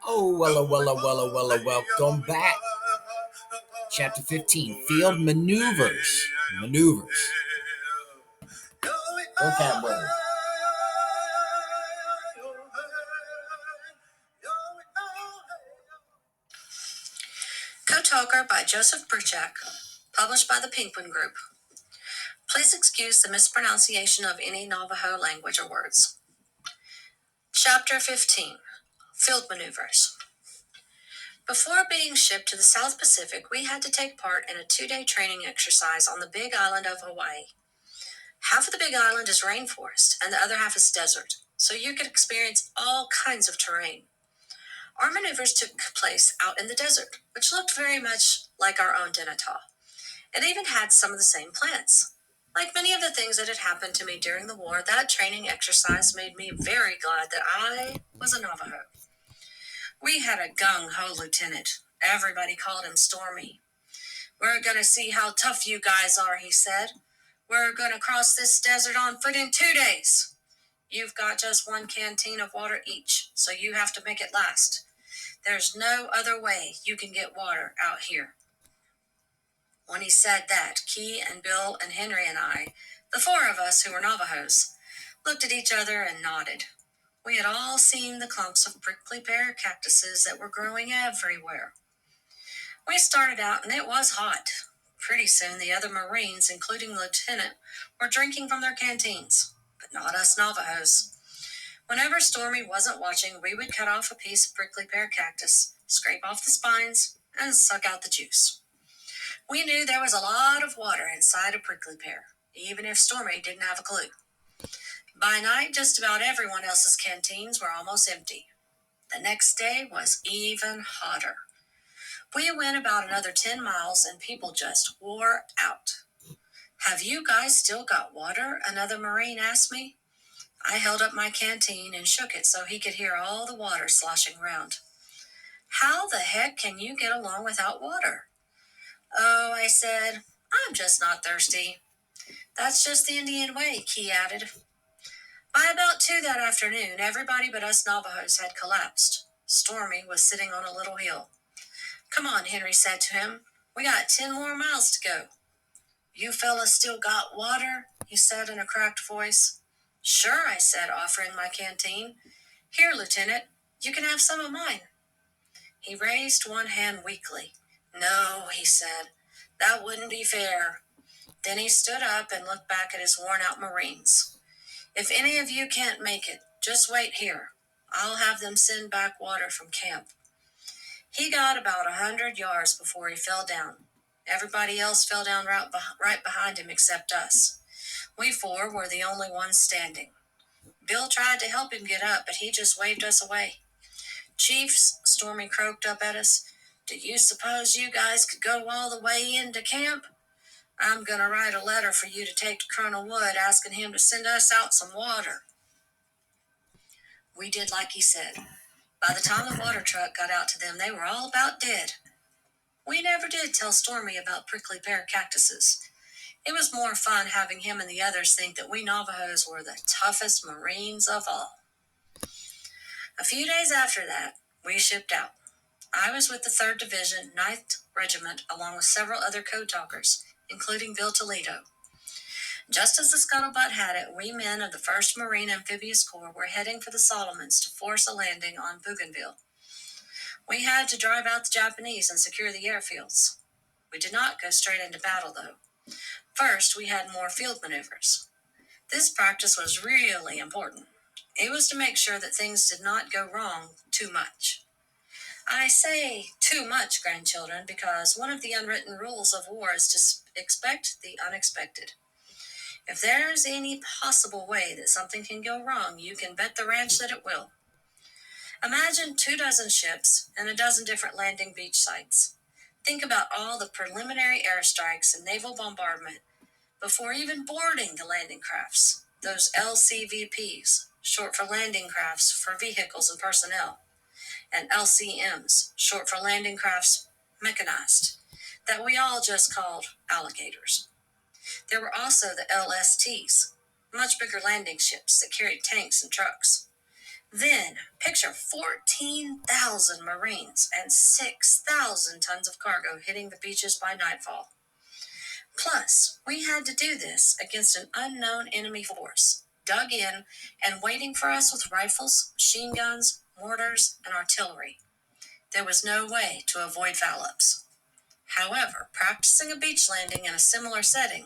Oh, welcome back. Chapter 15, Field Maneuvers. Go Cat Brother. Co-Talker by Joseph Bruchac, published by the Penguin Group. Please excuse the mispronunciation of any Navajo language or words. Chapter 15, Field Maneuvers. Before being shipped to the South Pacific, we had to take part in a 2-day training exercise on the Big Island of Hawaii. Half of the Big Island is rainforest, and the other half is desert, so you could experience all kinds of terrain. Our maneuvers took place out in the desert, which looked very much like our own Denatah. It even had some of the same plants. Like many of the things that had happened to me during the war, that training exercise made me very glad that I was a Navajo. We had a gung-ho lieutenant. Everybody called him Stormy. "We're going to see how tough you guys are," he said. "We're going to cross this desert on foot in 2 days. You've got just one canteen of water each, so you have to make it last. There's no other way you can get water out here." When he said that, Key and Bill and Henry and I, the 4 of us who were Navajos, looked at each other and nodded. We had all seen the clumps of prickly pear cactuses that were growing everywhere. We started out and it was hot. Pretty soon the other Marines, including the lieutenant, were drinking from their canteens, but not us Navajos. Whenever Stormy wasn't watching, we would cut off a piece of prickly pear cactus, scrape off the spines, and suck out the juice. We knew there was a lot of water inside a prickly pear, even if Stormy didn't have a clue. By night, just about everyone else's canteens were almost empty. The next day was even hotter. We went about another 10 miles and people just wore out. "Have you guys still got water?" another Marine asked me. I held up my canteen and shook it so he could hear all the water sloshing around. "How the heck can you get along without water?" "Oh," I said, "I'm just not thirsty." "That's just the Indian way," Key added. By about 2 that afternoon, everybody but us Navajos had collapsed. Stormy was sitting on a little hill. "Come on," Henry said to him. "We got 10 more miles to go." "You fellas still got water?" he said in a cracked voice. "Sure," I said, offering my canteen. "Here, Lieutenant, you can have some of mine." He raised one hand weakly. "No," he said, "that wouldn't be fair." Then he stood up and looked back at his worn-out Marines. "If any of you can't make it, just wait here. I'll have them send back water from camp." He got about 100 yards before he fell down. Everybody else fell down right behind him except us. We 4 were the only ones standing. Bill tried to help him get up, but he just waved us away. "Chiefs," Stormy croaked up at us, "do you suppose you guys could go all the way into camp? I'm going to write a letter for you to take to Colonel Wood asking him to send us out some water." We did like he said. By the time the water truck got out to them, they were all about dead. We never did tell Stormy about prickly pear cactuses. It was more fun having him and the others think that we Navajos were the toughest Marines of all. A few days after that, we shipped out. I was with the 3rd Division, 9th Regiment, along with several other code talkers, including Bill Toledo. Just as the scuttlebutt had it, we men of the 1st Marine Amphibious Corps were heading for the Solomons to force a landing on Bougainville. We had to drive out the Japanese and secure the airfields. We did not go straight into battle, though. First, we had more field maneuvers. This practice was really important. It was to make sure that things did not go wrong too much. I say too much, grandchildren, because one of the unwritten rules of war is to expect the unexpected. If there's any possible way that something can go wrong, you can bet the ranch that it will. Imagine 24 ships and a dozen different landing beach sites. Think about all the preliminary airstrikes and naval bombardment before even boarding the landing crafts, those LCVPs, short for landing crafts for vehicles and personnel, and LCMs, short for landing crafts mechanized, that we all just called alligators. There were also the LSTs, much bigger landing ships that carried tanks and trucks. Then, picture 14,000 Marines and 6,000 tons of cargo hitting the beaches by nightfall. Plus, we had to do this against an unknown enemy force, dug in and waiting for us with rifles, machine guns, mortars, and artillery. There was no way to avoid foul-ups. However, practicing a beach landing in a similar setting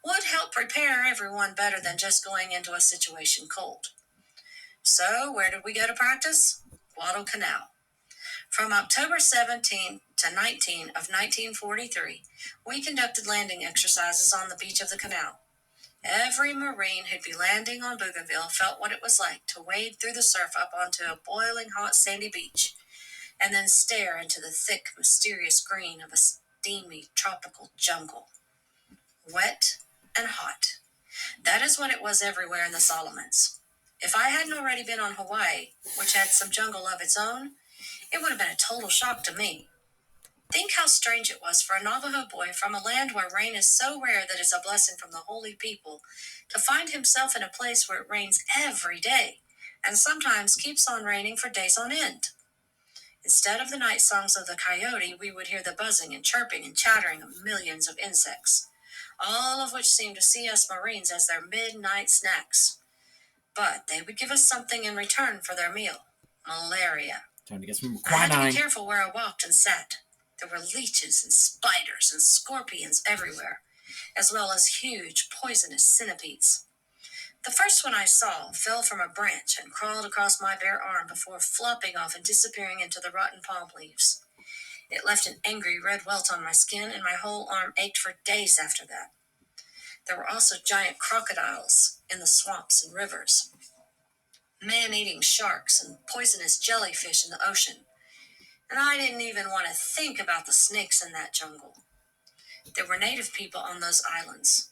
would help prepare everyone better than just going into a situation cold. So, where did we go to practice? Guadalcanal. From October 17 to 19 of 1943, we conducted landing exercises on the beach of the canal. Every Marine who'd be landing on Bougainville felt what it was like to wade through the surf up onto a boiling hot sandy beach, and then stare into the thick, mysterious green of a steamy tropical jungle. Wet and hot. That is what it was everywhere in the Solomons. If I hadn't already been on Hawaii, which had some jungle of its own, it would have been a total shock to me. Think how strange it was for a Navajo boy from a land where rain is so rare that it's a blessing from the holy people to find himself in a place where it rains every day and sometimes keeps on raining for days on end. Instead of the night songs of the coyote, we would hear the buzzing and chirping and chattering of millions of insects, all of which seemed to see us Marines as their midnight snacks. But they would give us something in return for their meal: malaria. Time to get some I had to quinine. be careful where I walked and sat. There were leeches and spiders and scorpions everywhere, as well as huge poisonous centipedes. The first one I saw fell from a branch and crawled across my bare arm before flopping off and disappearing into the rotten palm leaves. It left an angry red welt on my skin, and my whole arm ached for days after that. There were also giant crocodiles in the swamps and rivers, man-eating sharks and poisonous jellyfish in the ocean. And I didn't even want to think about the snakes in that jungle. There were native people on those islands.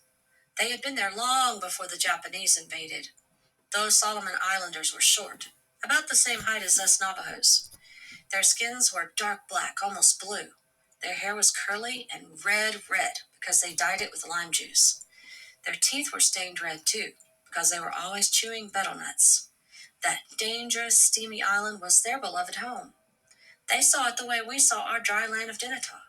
They had been there long before the Japanese invaded. Those Solomon Islanders were short, about the same height as us Navajos. Their skins were dark black, almost blue. Their hair was curly and red because they dyed it with lime juice. Their teeth were stained red too, because they were always chewing betel nuts. That dangerous, steamy island was their beloved home. They saw it the way we saw our dry land of Denata.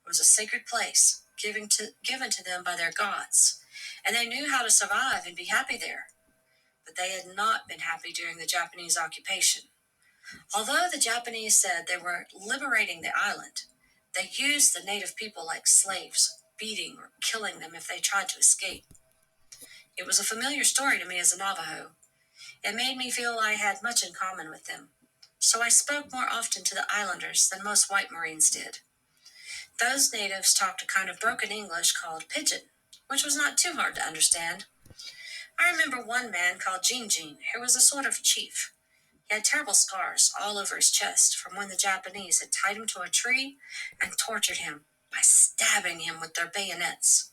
It was a sacred place, given to them by their gods, and they knew how to survive and be happy there. But they had not been happy during the Japanese occupation. Although the Japanese said they were liberating the island, they used the native people like slaves, beating or killing them if they tried to escape. It was a familiar story to me as a Navajo. It made me feel I had much in common with them, so I spoke more often to the islanders than most white Marines did. Those natives talked a kind of broken English called pidgin, which was not too hard to understand. I remember one man called Jean who was a sort of chief. He had terrible scars all over his chest from when the Japanese had tied him to a tree and tortured him by stabbing him with their bayonets.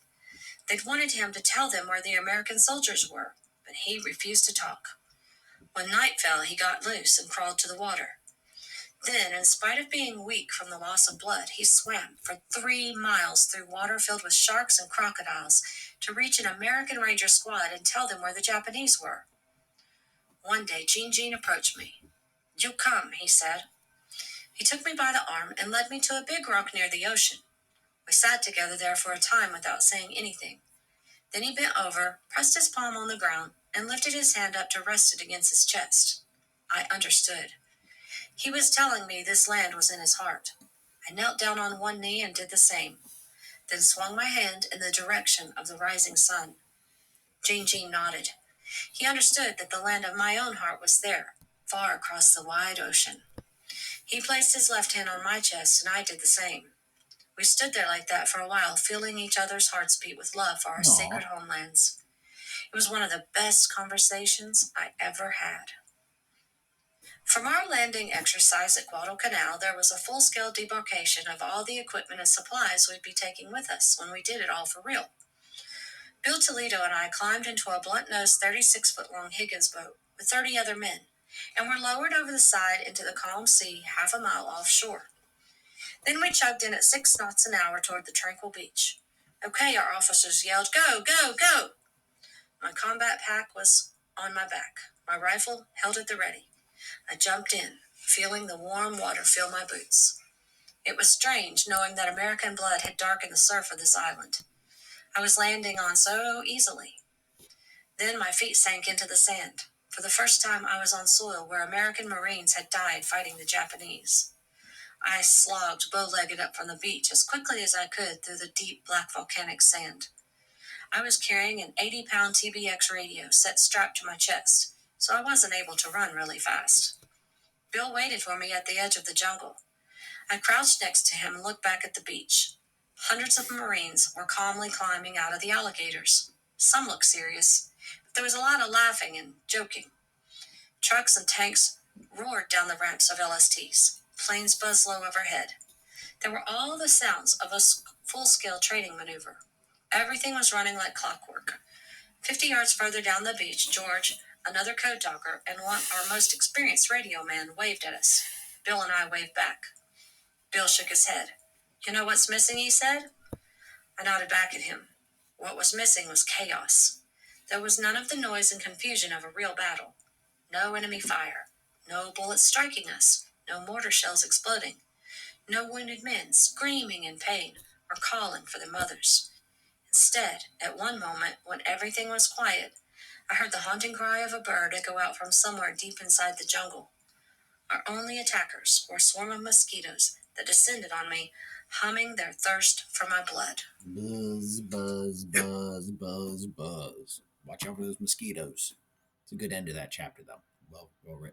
They'd wanted him to tell them where the American soldiers were, but he refused to talk. When night fell, he got loose and crawled to the water. Then, in spite of being weak from the loss of blood, he swam for 3 miles through water filled with sharks and crocodiles to reach an American Ranger squad and tell them where the Japanese were. One day, Jean approached me. "You come," he said. He took me by the arm and led me to a big rock near the ocean. We sat together there for a time without saying anything. Then he bent over, pressed his palm on the ground, and lifted his hand up to rest it against his chest. I understood. He was telling me this land was in his heart. I knelt down on one knee and did the same, then swung my hand in the direction of the rising sun. Jean nodded. He understood that the land of my own heart was there, far across the wide ocean. He placed his left hand on my chest, and I did the same. We stood there like that for a while, feeling each other's hearts beat with love for our sacred homelands. It was one of the best conversations I ever had. From our landing exercise at Guadalcanal, there was a full-scale debarkation of all the equipment and supplies we'd be taking with us when we did it all for real. Bill Toledo and I climbed into a blunt-nosed 36-foot-long Higgins boat with 30 other men, and were lowered over the side into the calm sea half a mile offshore. Then we chugged in at 6 knots an hour toward the tranquil beach. "Okay," our officers yelled, "Go, go, go!" My combat pack was on my back, my rifle held at the ready. I jumped in, feeling the warm water fill my boots. It was strange knowing that American blood had darkened the surf of this island. I was landing on so easily. Then my feet sank into the sand. For the first time, I was on soil where American Marines had died fighting the Japanese. I slogged bow-legged up from the beach as quickly as I could through the deep black volcanic sand. I was carrying an 80-pound TBX radio set strapped to my chest, so I wasn't able to run really fast. Bill waited for me at the edge of the jungle. I crouched next to him and looked back at the beach. Hundreds of Marines were calmly climbing out of the alligators. Some looked serious, but there was a lot of laughing and joking. Trucks and tanks roared down the ramps of LSTs. Planes buzzed low overhead. There were all the sounds of a full-scale training maneuver. Everything was running like clockwork. 50 yards further down the beach, George, another code talker, and our most experienced radio man waved at us. Bill and I waved back. Bill shook his head. "You know what's missing?" he said. I nodded back at him. What was missing was chaos. There was none of the noise and confusion of a real battle. No enemy fire. No bullets striking us. No mortar shells exploding. No wounded men screaming in pain or calling for their mothers. Instead, at one moment, when everything was quiet, I heard the haunting cry of a bird echo out from somewhere deep inside the jungle. Our only attackers were a swarm of mosquitoes that descended on me, humming their thirst for my blood. Buzz, buzz, buzz, buzz, buzz. Watch out for those mosquitoes. It's a good end to that chapter, though. Well written.